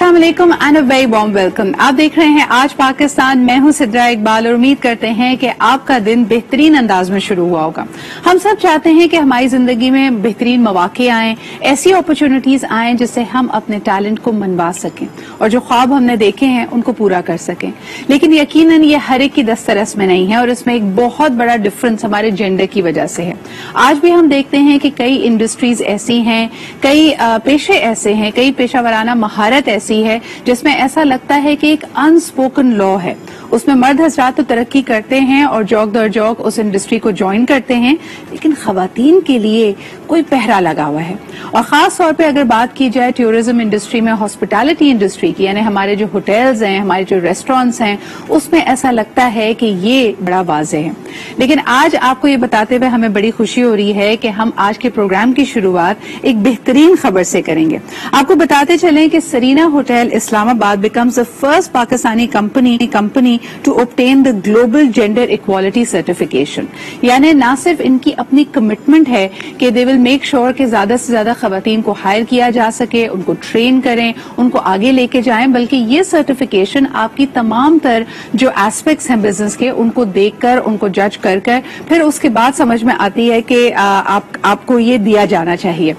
अस्सलाम वालेकुम and a very warm welcome. आप देख रहे हैं आज पाकिस्तान। मैं हूं सिद्रा इकबाल और उम्मीद करते हैं कि आपका दिन बेहतरीन अंदाज में शुरू हुआ होगा। हम सब चाहते हैं कि हमारी जिंदगी में बेहतरीन मौके आएं, ऐसी अपॉर्चुनिटीज आएं जिससे हम अपने टैलेंट को मनवा सकें और जो ख्वाब हमने देखे हैं उनको पूरा कर सकें। लेकिन यकीनन ये हर एक की दस्तरस में नहीं है और इसमें एक बहुत बड़ा डिफरेंस हमारे जेंडर की वजह से है। आज भी हम देखते हैं कि कई इंडस्ट्रीज ऐसी हैं, कई पेशे ऐसे हैं, कई पेशावराना महारत ऐसी है जिसमें ऐसा लगता है कि एक अनस्पोकन लॉ है। उसमें मर्द हजरात तो तरक्की करते हैं और जौक दर जौक उस इंडस्ट्री को ज्वाइन करते हैं, लेकिन खवातीन के लिए कोई पहरा लगा हुआ है। और खास तौर पे अगर बात की जाए टूरिज्म इंडस्ट्री में, हॉस्पिटैलिटी इंडस्ट्री की, यानी हमारे जो होटल्स हैं, हमारे जो रेस्टोरेंट्स हैं, उसमें ऐसा लगता है कि ये बड़ा वाज़ेह है। लेकिन आज आपको ये बताते हुए हमें बड़ी खुशी हो रही है कि हम आज के प्रोग्राम की शुरुआत एक बेहतरीन खबर से करेंगे। आपको बताते चलें कि Serena hotel Islamabad becomes the first Pakistani company to obtain the global gender equality certification। यानी ना सिर्फ इनकी अपनी कमिटमेंट है कि they will make sure कि ज्यादा से ज्यादा खवातीन को हायर किया जा सके, उनको ट्रेन करें, उनको आगे लेके जाएं, बल्कि ये सर्टिफिकेशन आपकी तमाम तर जो एस्पेक्ट्स हैं बिजनेस के उनको देखकर, उनको जज कर फिर उसके बाद समझ में आती है कि आपको ये दिया जाना चाहिए।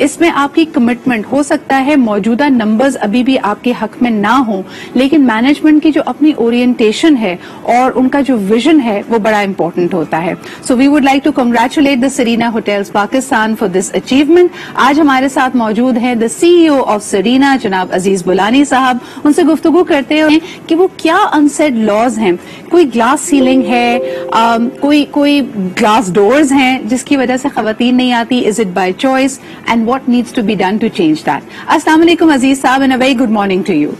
इसमें आपकी कमिटमेंट हो सकता है मौजूदा नंबर्स अभी भी आपके हक में ना हो, लेकिन मैनेजमेंट की जो अपनी ओरिएंटेशन है और उनका जो विजन है वो बड़ा इंपॉर्टेंट होता है। So we would like to congratulate the Serena hotels Pakistan for this achievement. आज हमारे साथ मौजूद है द सीईओ ऑफ सरीना जनाब अजीज बुलानी साहब। उनसे गुफ्तगू करते हैं कि वो क्या अनसेड लॉज हैं, कोई ग्लास सीलिंग है, कोई ग्लास डोर्स हैं जिसकी वजह से खवातीन नहीं आती, is it by choice and what needs to be done to change that. अस्सलाम वालेकुम Aziz sahab and a very good morning to you.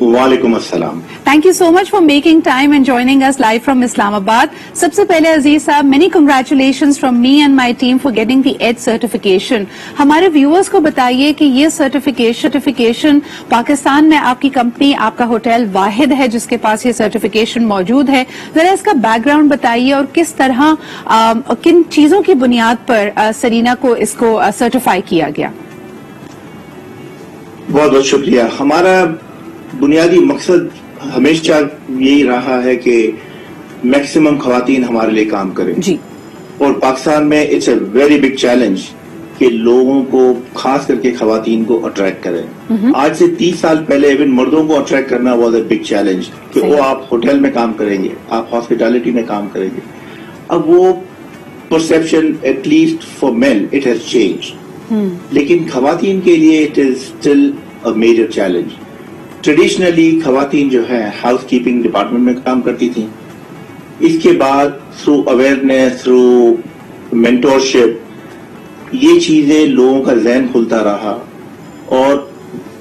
वालेकुम अस्सलाम। Thank you so much for making time and joining us live from Islamabad. सबसे पहले अजीज साहब, many congratulations from me and my team for getting the EDGE certification. हमारे viewers को बताइए कि ये सर्टिफिकेशन पाकिस्तान में आपकी कंपनी, आपका होटल वाहिद है जिसके पास ये सर्टिफिकेशन मौजूद है। जरा इसका बैकग्राउंड बताइए और किस तरह किन चीजों की बुनियाद पर सरीना को इसको सर्टिफाई किया गया। बहुत बहुत शुक्रिया। हमारा बुनियादी मकसद हमेशा यही रहा है कि मैक्सिमम खवातीन हमारे लिए काम करें जी। और पाकिस्तान में it's a very big challenge कि लोगों को, खास करके खवातीन को अट्रैक्ट करें। आज से 30 साल पहले इवन मर्दों को अट्रैक्ट करना वाज अ बिग चैलेंज कि वो आप होटल में काम करेंगे, आप हॉस्पिटैलिटी में काम करेंगे। अब वो perception at least for men it has changed, लेकिन खवातीन के लिए it is still a major challenge. Traditionally खवातीन जो है हाउस कीपिंग डिपार्टमेंट में काम करती थी। इसके बाद थ्रू अवेयरनेस, थ्रू मेंटोरशिप, ये चीजें लोगों का ज़हन खुलता रहा और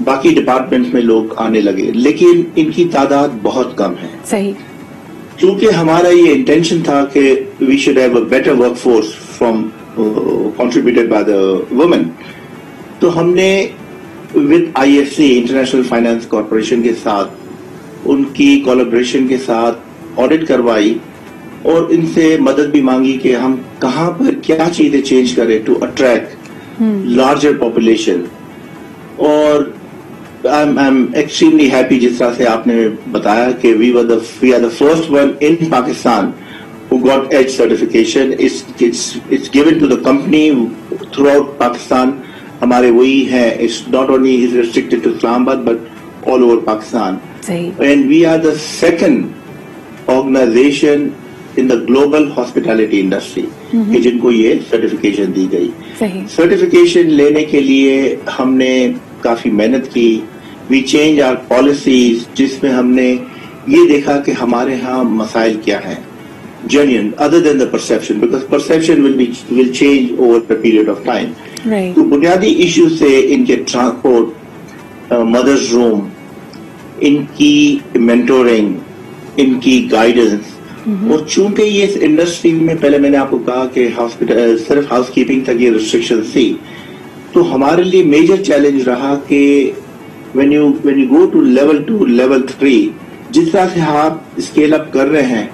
बाकी डिपार्टमेंट्स में लोग आने लगे, लेकिन इनकी तादाद बहुत कम है। सही। क्योंकि हमारा ये इंटेंशन था कि we should have a better workforce from contributed by the women, तो हमने with IFC international finance corporation के साथ, उनकी कोलैबोरेशन के साथ ऑडिट करवाई और इनसे मदद भी मांगी कि हम कहां पर क्या चीजें चेंज करें टू अट्रैक्ट लार्जर पॉपुलेशन। और आई एम एक्सट्रीमली हैप्पी जिस तरह से आपने बताया कि we are the first one in Pakistan who got EDGE certification. It's given to the company throughout Pakistan. हमारे वही है, it's not only is restricted to Islamabad but all over Pakistan. And we are the second organization in the global hospitality industry कि जिनको ये certification दी गई। Certification लेने के लिए हमने काफी मेहनत की। वी चेंज आवर पॉलिसीज, जिसमें हमने ये देखा कि हमारे यहाँ मसाइल क्या हैं, genuine other than the perception, because perception will change over the period of time. तो बुनियादी इश्यू से इनके ट्रांसपोर्ट, मदर्स रूम, इनकी मेंटोरिंग, इनकी गाइडेंस, और चूंकि ये इस इंडस्ट्री में पहले मैंने आपको कहा कि हॉस्पिटल सिर्फ हाउस कीपिंग तक ये रिस्ट्रिक्शन थी, तो हमारे लिए मेजर चैलेंज रहा कि when you go to level 2, level 3, जिस तरह से आप स्केल अप कर रहे हैं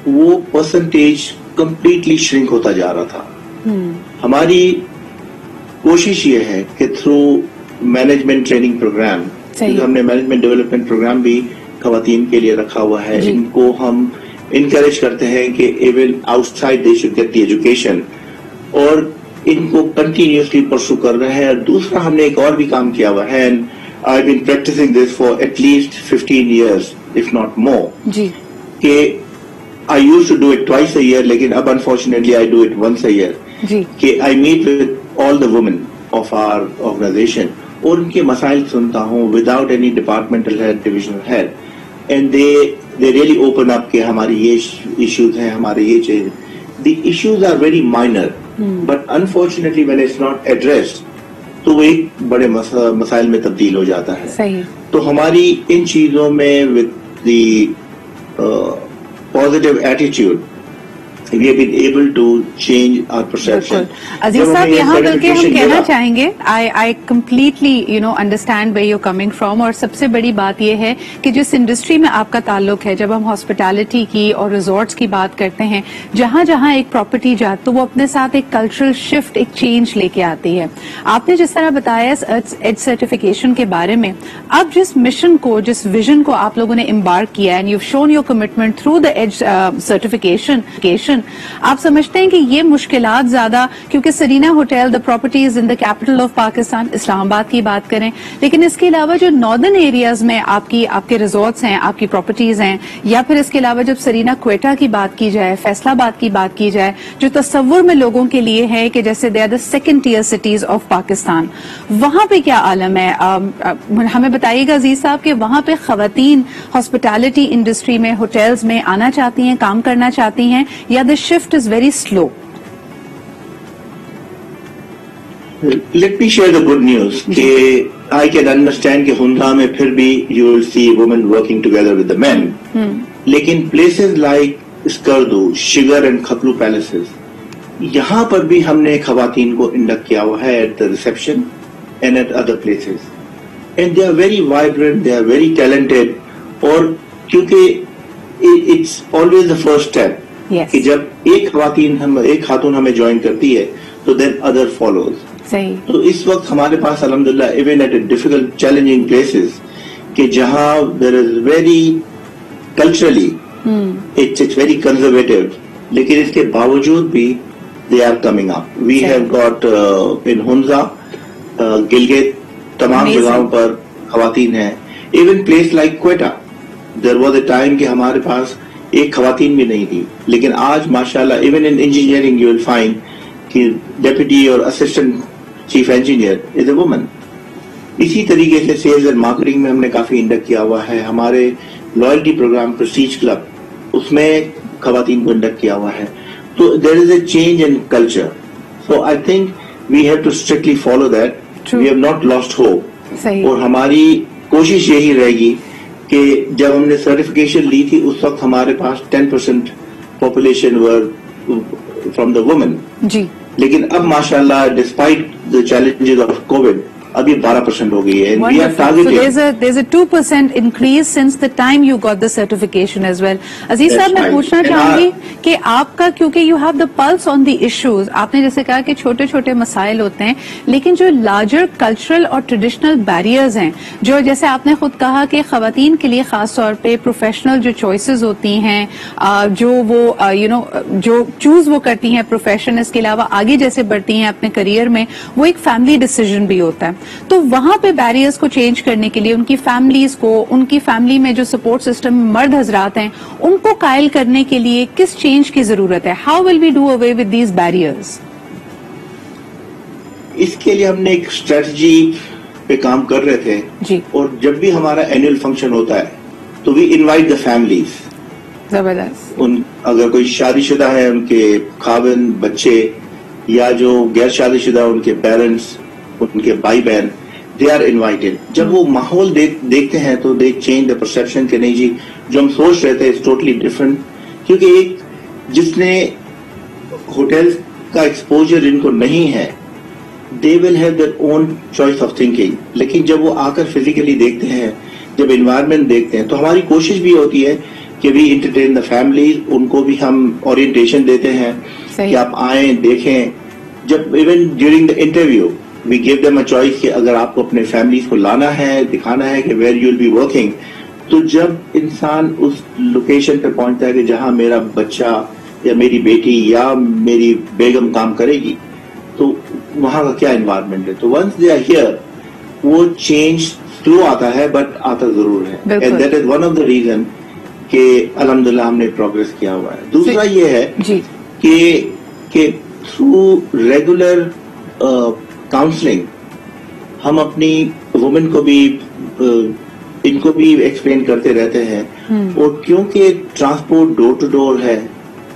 वो परसेंटेज कंप्लीटली श्रिंक होता जा रहा था। हमारी कोशिश ये है कि थ्रू मैनेजमेंट ट्रेनिंग प्रोग्राम, हमने मैनेजमेंट डेवलपमेंट प्रोग्राम भी खवातीन के लिए रखा हुआ है. इनको हम इनकरेज करते हैं कि even outside they should get the education, और इनको कंटिन्यूसली परसू कर रहे हैं. और दूसरा हमने एक और भी काम किया हुआ है, and I been practising this for at least 15 years if not more, कि I used to do it twice a year, लेकिन अब unfortunately I do it once a year, कि I meet with all the women of our organisation और उनके मसाइल सुनता हूँ without any departmental head, divisional head, and they really open up कि हमारी ये इश्यूज हैं, हमारे ये चीज. The issues are very minor, but unfortunately when it's not addressed तो वो एक बड़े मसाइल में तब्दील हो जाता है. सही. तो हमारी इन चीजों में with the positive attitude we have been able to change our perception. अजीज साहब, यहाँ बल्कि हम कहना चाहेंगे, I completely understand where you're coming from, और सबसे बड़ी बात ये है कि जिस इंडस्ट्री में आपका ताल्लुक है, जब हम हॉस्पिटैलिटी की और रिजॉर्ट्स की बात करते हैं, जहां जहां एक प्रॉपर्टी जाती तो वो अपने साथ एक कल्चरल शिफ्ट, एक चेंज लेके आती है. आपने जिस तरह बताया एज सर्टिफिकेशन के बारे में, अब जिस मिशन को, जिस विजन को आप लोगों ने एम्बार्क किया, and you shown your commitment through the EDGE certification, आप समझते हैं कि ये मुश्किलात ज्यादा, क्योंकि Serena hotel the property is in the capital of Pakistan, Islamabad की बात करें, लेकिन इसके अलावा जो नॉर्दर्न एरियाज में आपके रिजॉर्ट्स हैं, आपकी प्रॉपर्टीज हैं, या फिर इसके अलावा जब सरीना क्वेटा की बात की जाए, फैसलाबाद की बात की जाए, जो तस्वुर में लोगों के लिए है कि जैसे they are the second tier cities of Pakistan, वहां पे क्या आलम है? हमें बताइएगा अजीज साहब कि वहां पे खवातीन हॉस्पिटैलिटी इंडस्ट्री में, होटल्स में आना चाहती हैं, काम करना चाहती हैं, या the shift is very slow? Let me share the good news. I can understand कि हुंदा में फिर भी you will see women working together with the men. लेकिन places like Skardu, Shigar and Khaplu palaces, यहाँ पर भी हमने खवातीन को इंडक्ट किया हुआ है at the reception and at other places. And they are very vibrant, they are very talented. और क्योंकि it's always the first step. Yes. कि जब एक खातून हमें ज्वाइन करती है तो देन अदर फॉलोज. सही. तो इस वक्त हमारे पास अल्हम्दुलिल्लाह even at difficult challenging places कि जहां there is very culturally it's very conservative, लेकिन इसके बावजूद भी they are coming up. We have got in Hunza, Gilgit, तमाम जगहों पर खवातीन हैं. Even place like Quetta, there was a time कि हमारे पास एक खवातीन भी नहीं थी, लेकिन आज माशाल्लाह even in engineering you will find कि डेप्यूटी और assistant chief engineer is a woman. इसी तरीके से सेल्स एंड मार्केटिंग में हमने काफी इंडक्ट किया हुआ है. हमारे लॉयल्टी प्रोग्राम प्रेस्टीज क्लब, उसमें खवातीन को इंडक्ट किया हुआ है. तो there is a change in culture. So I think we have to strictly follow that. We have not lost hope. और हमारी कोशिश यही रहेगी कि जब हमने सर्टिफिकेशन ली थी उस वक्त हमारे पास 10% population were from the women जी, लेकिन अब माशाल्लाह despite the challenges of Covid अभी 12% हो गई है. We are targeting. So there's a 2% increase since the time you got the certification as well. अजीज साहब, मैं पूछना चाहूंगी कि आपका, क्योंकि you have the pulse on the issues, आपने जैसे कहा कि छोटे छोटे मसाइल होते हैं, लेकिन जो लार्जर कल्चरल और ट्रेडिशनल बैरियर्स हैं, जो जैसे आपने खुद कहा कि खवातीन के लिए खास तौर पे प्रोफेशनल जो चॉइसेस होती हैं, जो वो जो चूज वो करती हैं प्रोफेशन, इसके अलावा आगे जैसे बढ़ती हैं अपने करियर में, वो एक फैमिली डिसीजन भी होता है. तो वहां पे बैरियर्स को चेंज करने के लिए उनकी फैमिलीज को, उनकी फैमिली में जो सपोर्ट सिस्टम मर्द हजरात हैं, उनको कायल करने के लिए किस चेंज की जरूरत है? How will we do away with these barriers? इसके लिए हमने एक स्ट्रेटजी पे काम कर रहे थे जी. और जब भी हमारा एनुअल फंक्शन होता है तो वी इनवाइट द फैमिलीज. जबरदस्त. अगर कोई शादीशुदा है, उनके खाविन, बच्चे, या जो गैर शादीशुदा उनके पेरेंट्स, उनके भाई बहन, दे आर इन्वाइटेड. जब वो माहौल देखते हैं तो दे चेंज द परसेप्शन के नहीं जी जो हम सोच रहे थे इज टोटली डिफरेंट. क्योंकि एक जिसने होटल का एक्सपोजर इनको नहीं है, they will have their own choice of thinking. लेकिन जब वो आकर फिजिकली देखते हैं, जब एनवायरमेंट देखते हैं, तो हमारी कोशिश भी होती है कि वी एंटरटेन द फैमिली. उनको भी हम ओरिएंटेशन देते हैं कि आप आए, देखें. जब even during the interview we gave them a choice کہ اگر آپ کو اپنے فیملیز کو لانا ہے, دکھانا ہے کہ where you will be working, تو جب انسان اس لوکیشن پہ پہنچتا ہے کہ جہاں میرا بچہ یا میری بیٹی یا میری بیگم کام کرے گی, تو وہاں کا کیا انوائرمنٹ ہے. تو ونس دے آر ہیئر وہ چینج سلو آتا ہے بٹ آتا ضرور ہے. And that is one of the reason کہ الحمدللہ ہم نے پروگرس کیا ہوا ہے. دوسرا یہ ہے کہ تھرو ریگولر کاؤنسلنگ ہم اپنی وومن کو بھی ان کو بھی ایکسپلین کرتے رہتے ہیں, اور کیونکہ ٹرانسپورٹ ڈور ٹو ڈور ہے,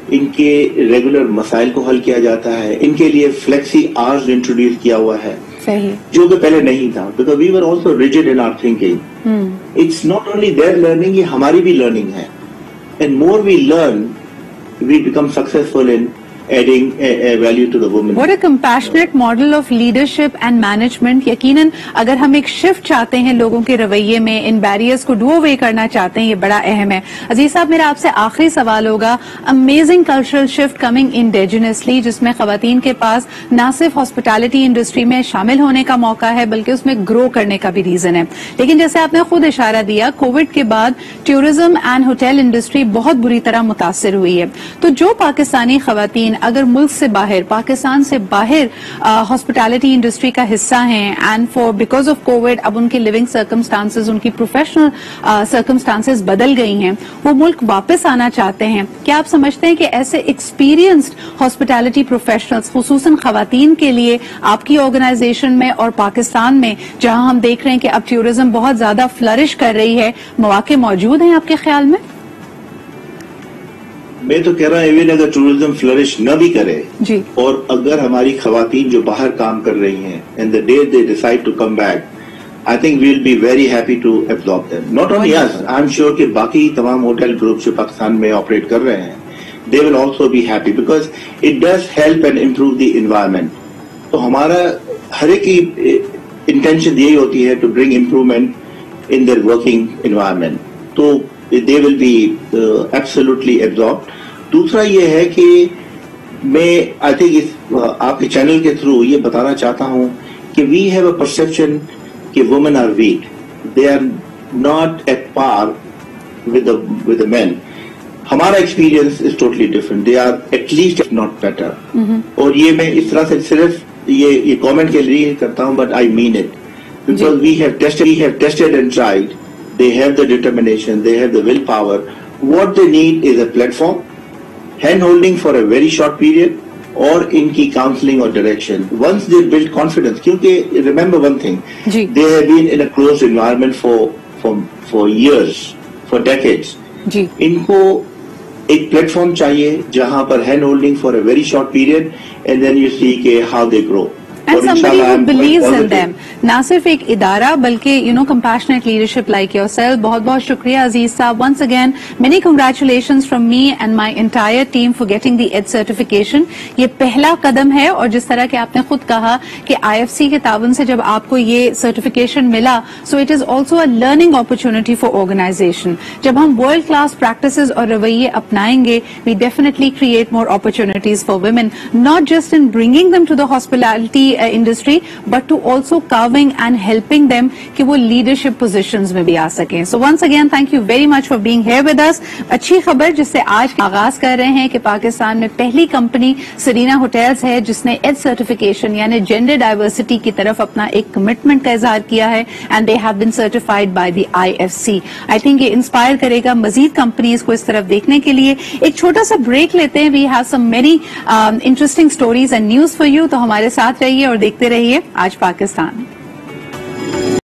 ان کے ریگولر مسائل کو حل کیا جاتا ہے, ان کے لیے فلیکسی آورز انٹروڈیوس کیا ہوا ہے جو کہ پہلے نہیں تھا, because we were also rigid in our thinking. It's not only their learning, یہ ہماری بھی لرننگ ہے, and more we learn we become successful in adding a value to the woman. What a compassionate model of leadership and management. یقیناً اگر ہم ایک shift چاہتے ہیں لوگوں کے رویے میں, ان بیریئرز کو ڈو اوے کرنا چاہتے ہیں, یہ بڑا اہم ہے. عزیز صاحب, میرا آپ سے آخری سوال ہوگا. امیزنگ کلچرل شفٹ کمنگ انڈیجنسلی, جس میں خواتین کے پاس نہ صرف ہاسپٹالٹی انڈسٹری میں شامل ہونے کا موقع ہے بلکہ اس میں گرو کرنے کا بھی ریزن ہے. لیکن جیسے آپ نے خود اشارہ دیا, کووڈ کے بعد ٹورزم اینڈ ہوٹل انڈسٹری بہت بری طرح متاثر ہوئی ہے. تو جو پاکستانی خواتین اگر ملک سے باہر, پاکستان سے باہر ہاسپٹالٹی انڈسٹری کا حصہ ہیں, and for because of Covid اب ان کی لیونگ سرکمسٹانسز, ان کی پروفیشنل سرکمسٹانسز بدل گئی ہیں, وہ ملک واپس آنا چاہتے ہیں, کیا آپ سمجھتے ہیں کہ ایسے ایکسپیرینسڈ ہاسپٹالٹی پروفیشنلز خصوصاً خواتین کے لیے آپ کی آرگنائزیشن میں اور پاکستان میں, جہاں ہم دیکھ رہے ہیں کہ اب ٹورزم بہت زیادہ فلرش کر رہی ہے, مواقع موجود ہیں آپ کے خیال میں؟ میں تو کہہ رہا ہوں ایون اگر ٹورزم فلرش نہ بھی کرے, اور اگر ہماری خواتین جو باہر کام کر رہی ہیں and the day they decide to come back, I think we will be very happy to absorb them. Not only us, I am sure کہ باقی تمام ہوٹل گروپ جو پاکستان میں آپریٹ کر رہے ہیں, they will also be happy because it does help and improve the environment. تو ہمارا ہر ایک کی انٹینشن یہی ہوتی ہے to bring improvement in their working environment. تو they will be absolutely absorbed. دوسرا یہ ہے کہ میں آئی تھنک آپ کے چینل کے تھرو یہ بتانا چاہتا ہوں کہ وی ہیو اے پرسپشن کہ women are weak, they are not at par with the men. ہمارا experience is totally different, they are at least not better. اور یہ میں اس طرح سے صرف یہ کامنٹ کے لیے کرتا ہوں, but I mean it, because we have tested and tried. They have the determination, they have the willpower. What they need is a platform, hand-holding for a very short period, or in ki counseling or direction. Once they build confidence, kyunki remember one thing, they have been in a closed environment for years, for decades. Inko ek platform chahiye, jahan par hand-holding for a very short period, and then you see ke how they grow. And somebody who believes in them. نہ صرف ایک ادارہ بلکہ compassionate leadership like yourself. بہت بہت شکریہ عزیز صاحب. Once again, many congratulations from me and my entire team for getting the ED certification. یہ پہلا قدم ہے, اور جس طرح کہ آپ نے خود کہا کہ IFC کے تعاون سے جب آپ کو یہ certification ملا, so it is also a learning opportunity for organization. جب ہم world class practices اور رویے اپنائیں گے, we definitely create more opportunities for women, not just in bringing them to the hospitality industry, but to also carving and helping them کہ وہ leadership positions میں بھی آ سکیں. So once again, thank you very much for being here with us. اچھی خبر جس سے آج آغاز کر رہے ہیں کہ پاکستان میں پہلی کمپنی سرینا ہوٹلز ہے جس نے ایڈ سرٹیفکیشن یعنی جینڈر ڈائیورسٹی کی طرف اپنا ایک کمٹمنٹ کا اظہار کیا ہے, and they have been certified by the IFC. I think یہ انسپائر کرے گا مزید کمپنیز کو اس طرف دیکھنے کے لیے. ایک چھوٹا سا بریک لیتے ہیں. We have some many interesting stories and news for you. تو ہمارے ساتھ رہیے اور دیکھتے رہیے آج پاکستان.